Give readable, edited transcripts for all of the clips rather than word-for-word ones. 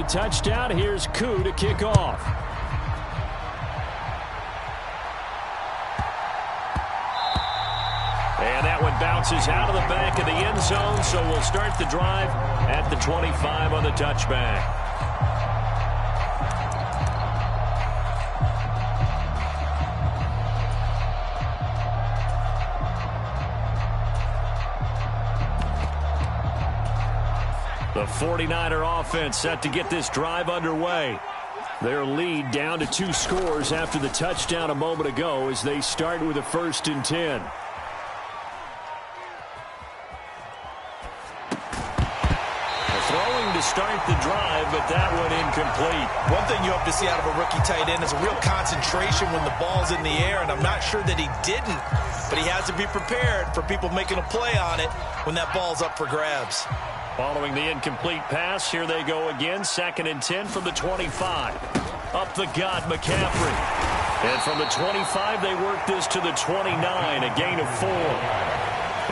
touchdown. Here's Koo to kick off. And that one bounces out of the back of the end zone, so we'll start the drive at the 25 on the touchback. The 49er offense set to get this drive underway. Their lead down to 2 scores after the touchdown a moment ago as they start with a 1st and 10. Throwing to start the drive, but that one incomplete. One thing you hope to see out of a rookie tight end is a real concentration when the ball's in the air, and I'm not sure that he didn't, but he has to be prepared for people making a play on it when that ball's up for grabs. Following the incomplete pass, here they go again, 2nd and 10 from the 25. Up the gut, McCaffrey. And from the 25, they work this to the 29, a gain of 4.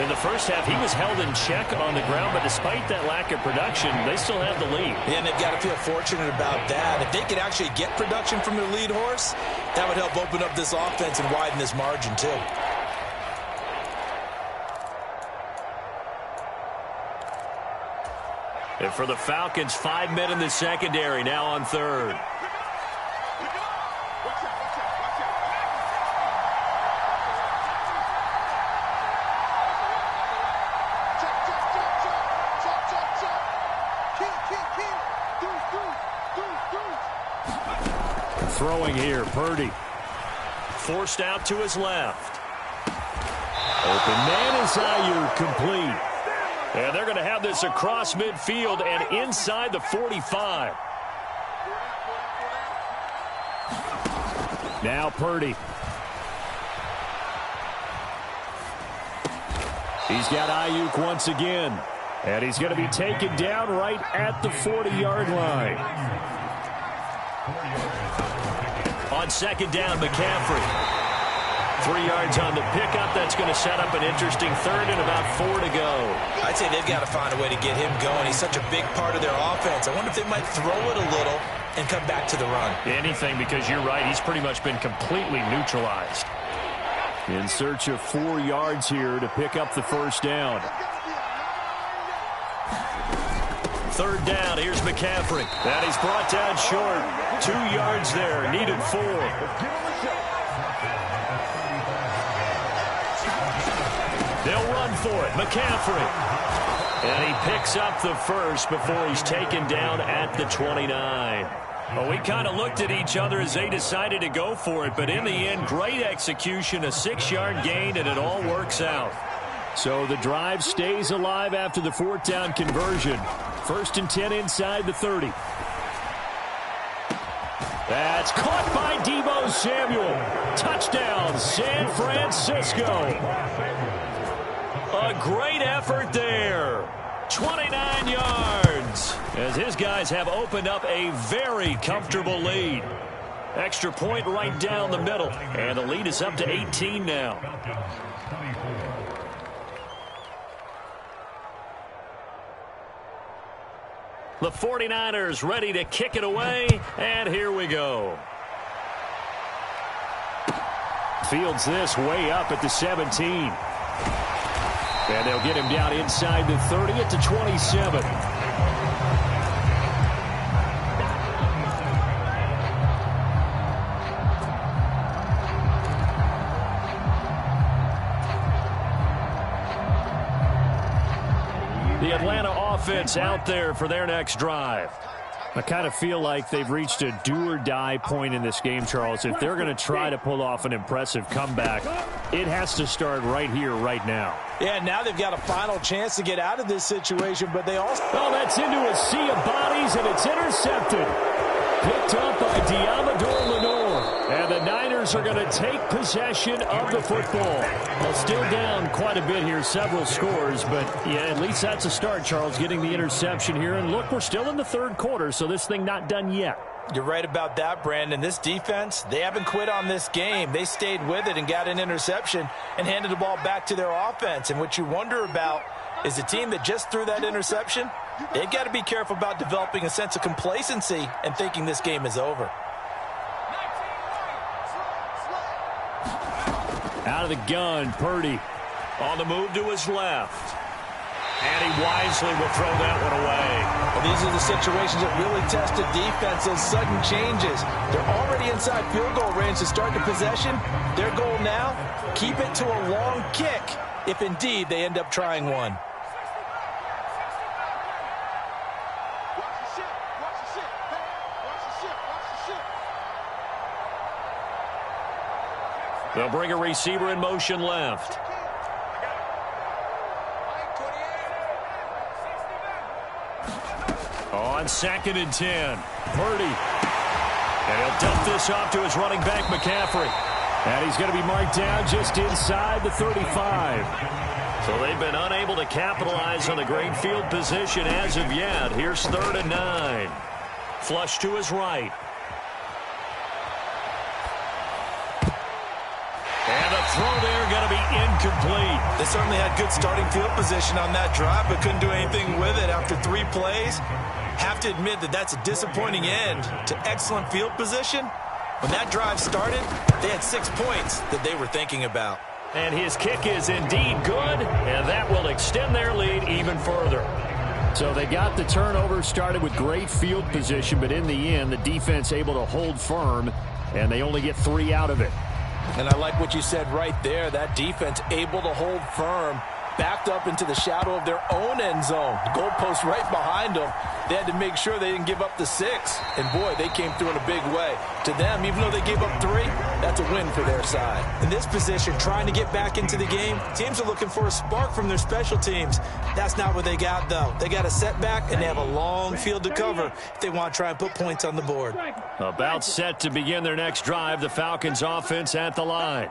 In the first half, he was held in check on the ground, but despite that lack of production, they still have the lead. And they've got to feel fortunate about that. If they could actually get production from their lead horse, that would help open up this offense and widen this margin too. And for the Falcons, 5 men in the secondary, now on 3rd. Throwing here, Purdy. Forced out to his left. Open man is Ayuk, complete. And they're going to have this across midfield and inside the 45. Now Purdy. He's got Ayuk once again. And he's going to be taken down right at the 40-yard line. On 2nd down, McCaffrey. 3 yards on the pickup. That's going to set up an interesting 3rd and about 4 to go. I'd say they've got to find a way to get him going. He's such a big part of their offense. I wonder if they might throw it a little and come back to the run. Anything, because you're right. He's pretty much been completely neutralized. In search of 4 yards here to pick up the 1st down. 3rd down. Here's McCaffrey. And he's brought down short. 2 yards there. Needed 4. They'll run for it. McCaffrey. And he picks up the 1st before he's taken down at the 29. Well, we kind of looked at each other as they decided to go for it, but in the end, great execution, a 6-yard gain, and it all works out. So the drive stays alive after the 4th down conversion. 1st and 10 inside the 30. That's caught by Deebo Samuel. Touchdown, San Francisco. A great effort there. 29 yards. As his guys have opened up a very comfortable lead. Extra point right down the middle. And the lead is up to 18 now. The 49ers ready to kick it away, and here we go. Fields this way up at the 17. And they'll get him down inside the 30 at the 27. The Atlanta offense out there for their next drive. I kind of feel like they've reached a do-or-die point in this game, Charles. If they're going to try to pull off an impressive comeback, it has to start right here, right now. Yeah, now they've got a final chance to get out of this situation, but they also... Oh, that's into a sea of bodies, and it's intercepted. Picked up by Diamador Lenore. And the Niners are going to take possession of the football. Well, still down quite a bit here, several scores, but yeah, at least that's a start, Charles, getting the interception here. And look, we're still in the 3rd quarter, so this thing not done yet. You're right about that, Brandon. This defense, they haven't quit on this game. They stayed with it and got an interception and handed the ball back to their offense. And what you wonder about is the team that just threw that interception. They've got to be careful about developing a sense of complacency and thinking this game is over. Out of the gun, Purdy on the move to his left. And he wisely will throw that one away. Well, these are the situations that really test a defense, those sudden changes. They're already inside field goal range to start the possession. Their goal now, keep it to a long kick, if indeed they end up trying one. They'll bring a receiver in motion left. On 2nd and 10, Purdy. And he'll dump this off to his running back, McCaffrey. And he's going to be marked down just inside the 35. So they've been unable to capitalize on the great field position as of yet. Here's 3rd and 9. Flush to his right. And the throw there going to be incomplete. They certainly had good starting field position on that drive, but couldn't do anything with it after 3 plays. Have to admit that that's a disappointing end to excellent field position. When that drive started, they had 6 points that they were thinking about. And his kick is indeed good, and that will extend their lead even further. So they got the turnover started with great field position, but in the end, the defense able to hold firm, and they only get 3 out of it. And I like what you said right there. That defense able to hold firm, backed up into the shadow of their own end zone. The goalpost right behind them. They had to make sure they didn't give up the 6. And, boy, they came through in a big way. To them, even though they gave up 3, that's a win for their side. In this position, trying to get back into the game, teams are looking for a spark from their special teams. That's not what they got, though. They got a setback, and they have a long field to cover if they want to try and put points on the board. About set to begin their next drive, the Falcons offense at the line.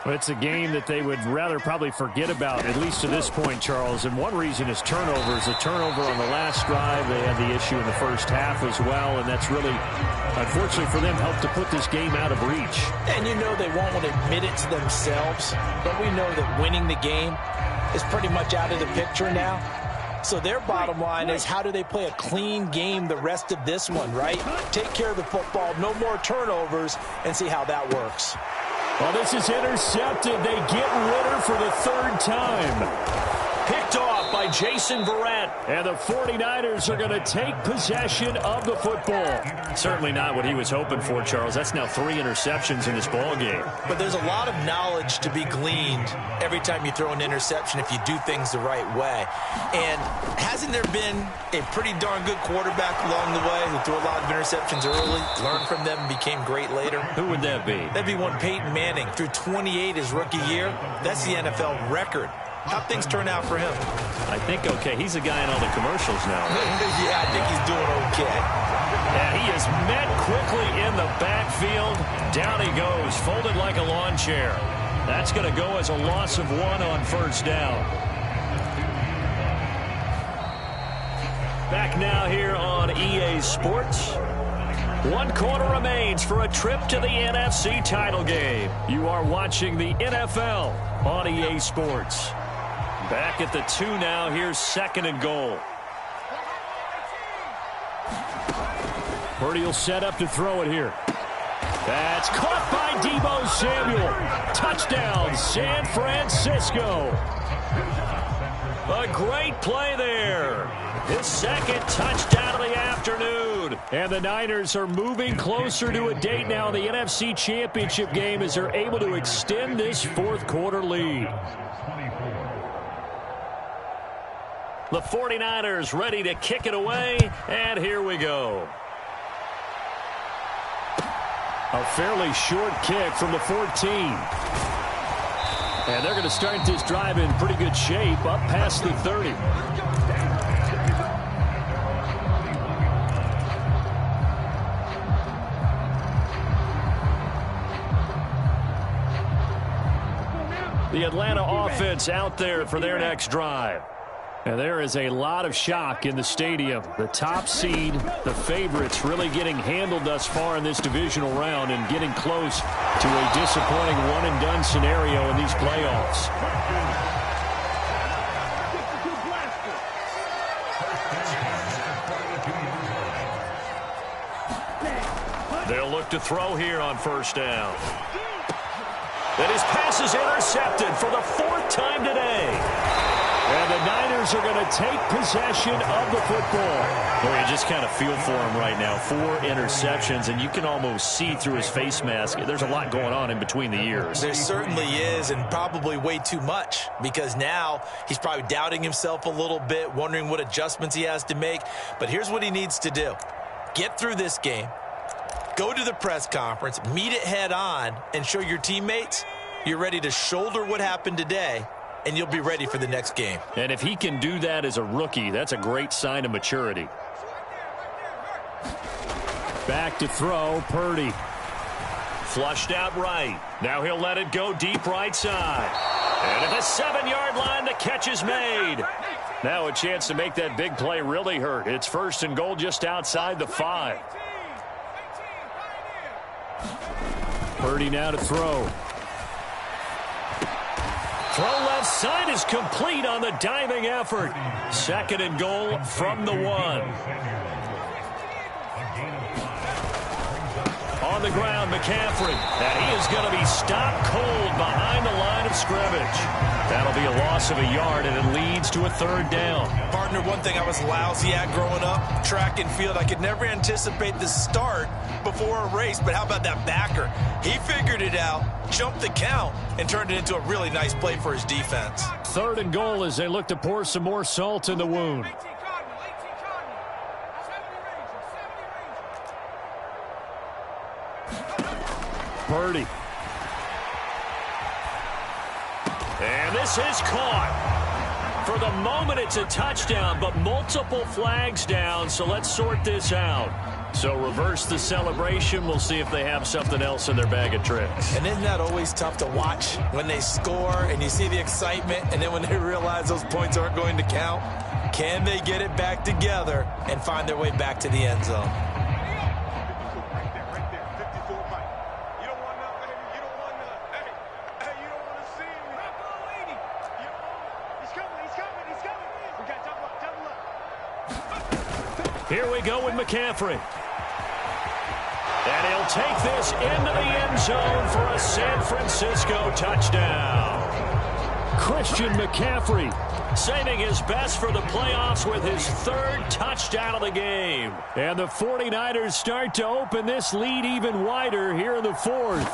Well, it's a game that they would rather probably forget about, at least to this point, Charles. And one reason is turnovers. A turnover on the last drive. They had the issue in the first half as well, and that's really, unfortunately for them, helped to put this game out of reach. And you know they won't want to admit it to themselves, but we know that winning the game is pretty much out of the picture now. So their bottom line is, how do they play a clean game the rest of this one, right? Take care of the football, no more turnovers, and see how that works. Well, this is intercepted. They get Ritter for the 3rd time. Picked off by Jason Verrett. And the 49ers are going to take possession of the football. Certainly not what he was hoping for, Charles. That's now 3 interceptions in this ball game. But there's a lot of knowledge to be gleaned every time you throw an interception if you do things the right way. And hasn't there been a pretty darn good quarterback along the way who threw a lot of interceptions early, learned from them, and became great later? Who would that be? That'd be one Peyton Manning. Threw 28 his rookie year. That's the NFL record. How'd things turn out for him? I think okay. He's a guy in all the commercials now. Yeah, I think he's doing okay. And he is met quickly in the backfield. Down he goes, folded like a lawn chair. That's going to go as a loss of 1 on 1st down. Back now here on EA Sports. 1 quarter remains for a trip to the NFC title game. You are watching the NFL on EA Sports. Back at the 2 now. Here's 2nd and goal. Purdy will set up to throw it here. That's caught by Deebo Samuel. Touchdown, San Francisco. A great play there. His 2nd touchdown of the afternoon. And the Niners are moving closer to a date now in the NFC Championship game as they're able to extend this 4th quarter lead. The 49ers ready to kick it away, and here we go. A fairly short kick from the 14. And they're going to start this drive in pretty good shape, up past the 30. The Atlanta offense out there for their next drive. And there is a lot of shock in the stadium. The top seed, the favorites, really getting handled thus far in this divisional round and getting close to a disappointing one-and-done scenario in these playoffs. They'll look to throw here on first down. And his pass is intercepted for the 4th time today. And the Niners are going to take possession of the football. Well, you just kind of feel for him right now. 4 interceptions, and you can almost see through his face mask. There's a lot going on in between the ears. There certainly is, and probably way too much, because now he's probably doubting himself a little bit, wondering what adjustments he has to make. But here's what he needs to do. Get through this game, go to the press conference, meet it head on, and show your teammates you're ready to shoulder what happened today, and you'll be ready for the next game. And if he can do that as a rookie, that's a great sign of maturity. Back to throw, Purdy. Flushed out right. Now he'll let it go deep right side. And at the 7-yard line, the catch is made. Now a chance to make that big play really hurt. It's 1st and goal just outside the 5. Purdy now to throw. Throw left side is complete on the diving effort. 2nd and goal from the 1. On the ground, McCaffrey. And he is going to be stopped cold behind the line of scrimmage. That'll be a loss of a yard, and it leads to a 3rd down. Partner, one thing I was lousy at growing up, track and field. I could never anticipate the start before a race, but how about that backer? He figured it out, jumped the count, and turned it into a really nice play for his defense. 3rd and goal as they look to pour some more salt in the wound. Purdy. And this is caught. For the moment, it's a touchdown, but multiple flags down, so let's sort this out. So reverse the celebration. We'll see if they have something else in their bag of tricks. And isn't that always tough to watch when they score and you see the excitement, and then when they realize those points aren't going to count? Can they get it back together and find their way back to the end zone? Here we go with McCaffrey. And he'll take this into the end zone for a San Francisco touchdown. Christian McCaffrey saving his best for the playoffs with his 3rd touchdown of the game. And the 49ers start to open this lead even wider here in the 4th.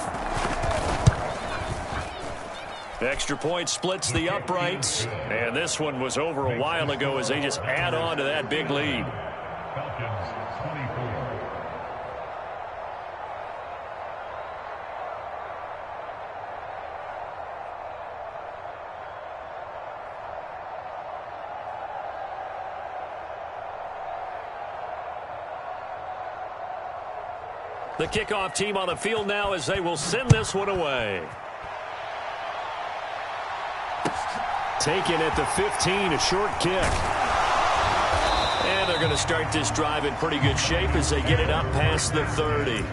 Extra point splits the uprights. And this one was over a while ago as they just add on to that big lead. The kickoff team on the field now as they will send this one away. Taken at the 15, a short kick. And they're going to start this drive in pretty good shape as they get it up past the 30.